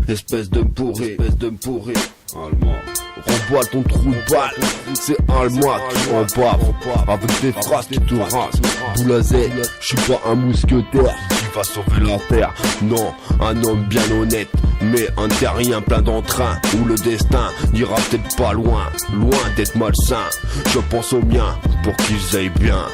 espèce de pourri, Allemand. Renvoie ton trou de balle, c'est Allemand qui en bave, avec des phrases qui te rasent. Boulazet, je suis pas un mousquetaire qui va sauver la terre. Non, un homme bien honnête, mais un terrien plein d'entrain, où le destin n'ira peut-être pas loin d'être malsain. Je pense aux miens pour qu'ils aillent bien.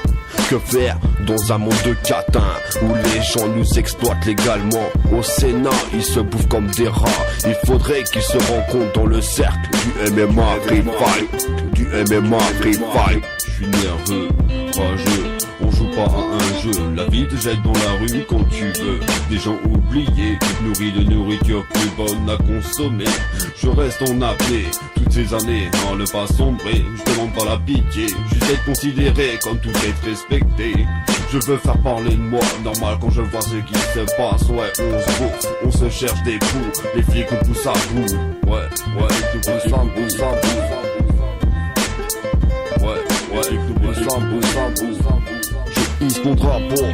Que faire dans un monde de catins où les gens nous exploitent légalement? Au Sénat, ils se bouffent comme des rats. Il faudrait qu'ils se rencontrent dans le cercle du MMA Free Fight. Je suis nerveux, rageux. On joue pas à un jeu, la vie te jette dans la rue quand tu veux. Des gens oubliés, qui te nourrit de nourriture plus bonne à consommer. Je reste en apnée, toutes ces années, dans le pas sombré. Je demande pas la pitié, j'essaie de considérer comme tout être respecté. Je veux faire parler de moi, normal quand je vois ce qui se passe. Ouais, on se bouffe, on se cherche des coups. Les flics nous poussent à bout. Ouais, ils nous poussent à bout. Je hisse mon drapeau,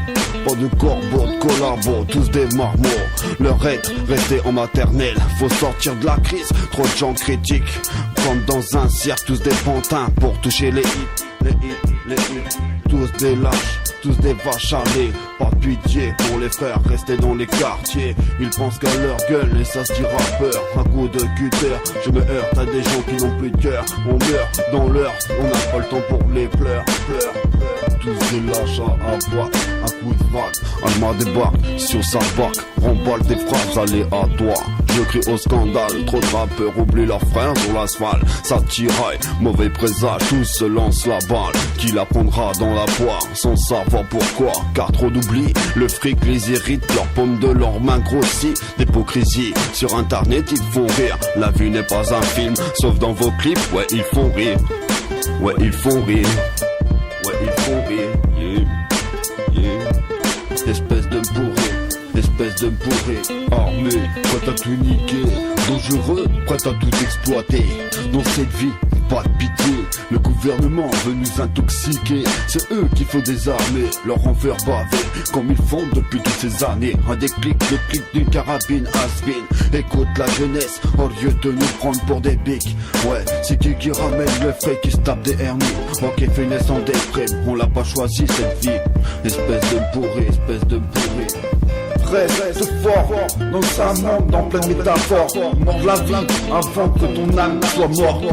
pas de corbeau, de collabo, tous des marmots. Leur être resté en maternelle, faut sortir de la crise. Trop de gens critiques, comme dans un cirque, tous des pantins pour toucher les hits. Tous des lâches, tous des vaches à lait. Pas de pitié pour les frères restés dans les quartiers. Ils pensent qu'à leur gueule et ça se dira peur. Un coup de cutter, je me heurte à des gens qui n'ont plus de cœur. On meurt dans l'heure, on n'a pas le temps pour les pleurs. Tous des lâches à boire, un coup de vague. Alma débarque sur sa barque, remballe des phrases aléatoires. Je crie au scandale, trop de rappeurs oublient leurs frères sur l'asphalte. Ça tiraille, mauvais présage, tous se lancent la balle. Qui la prendra dans la poire, sans savoir pourquoi. Car trop d'oubli, le fric les irrite. Leurs paumes de leurs mains grossit. L'hypocrisie, sur internet ils font rire. La vie n'est pas un film, sauf dans vos clips. Ouais ils font rire, Espèce de bourré, armé, prêt à tout niquer. Dangereux, prêt à tout exploiter. Dans cette vie, pas de pitié. Le gouvernement veut nous intoxiquer. C'est eux qu'il faut désarmer, leur en faire baver comme ils font depuis toutes ces années. Un déclic, le clic d'une carabine has-been. Écoute la jeunesse, au lieu de nous prendre pour des bics. Ouais, c'est qui ramène le fait qui se tape des hernies. Ok, finesse en déprime, on l'a pas choisi cette vie. Espèce de bourré. Reste fort dans un monde en pleine métaphore. Mord la vie avant que ton âme soit morte.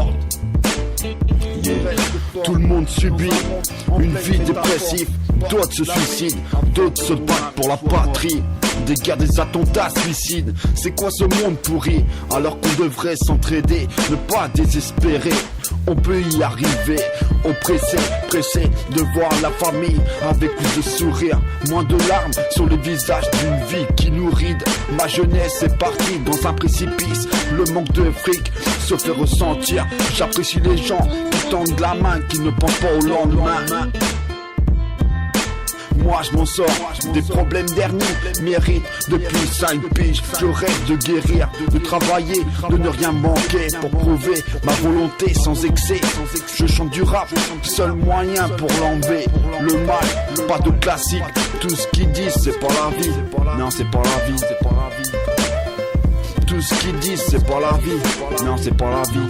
Tout le monde subit une vie dépressive. D'autres se suicident, d'autres se battent pour la patrie. Des guerres, des attentats, suicides. C'est quoi ce monde pourri? Alors qu'on devrait s'entraider, ne pas désespérer. On peut y arriver, pressé de voir la famille avec plus de sourires, moins de larmes sur le visage d'une vie qui nous ride. Ma jeunesse est partie dans un précipice, le manque de fric se fait ressentir. J'apprécie les gens qui tendent la main, qui ne pensent pas au lendemain. Moi je m'en sors, des problèmes derniers méritent depuis 5 piges. Je rêve de guérir, de travailler, de ne rien manquer pour prouver ma volonté sans excès. Je chante du rap, seul moyen pour l'enlever. Le mal, pas de classique, tout ce qu'ils disent c'est pas la vie. Non c'est pas la vie, Tout ce qu'ils disent c'est pas la vie. Non c'est pas la vie.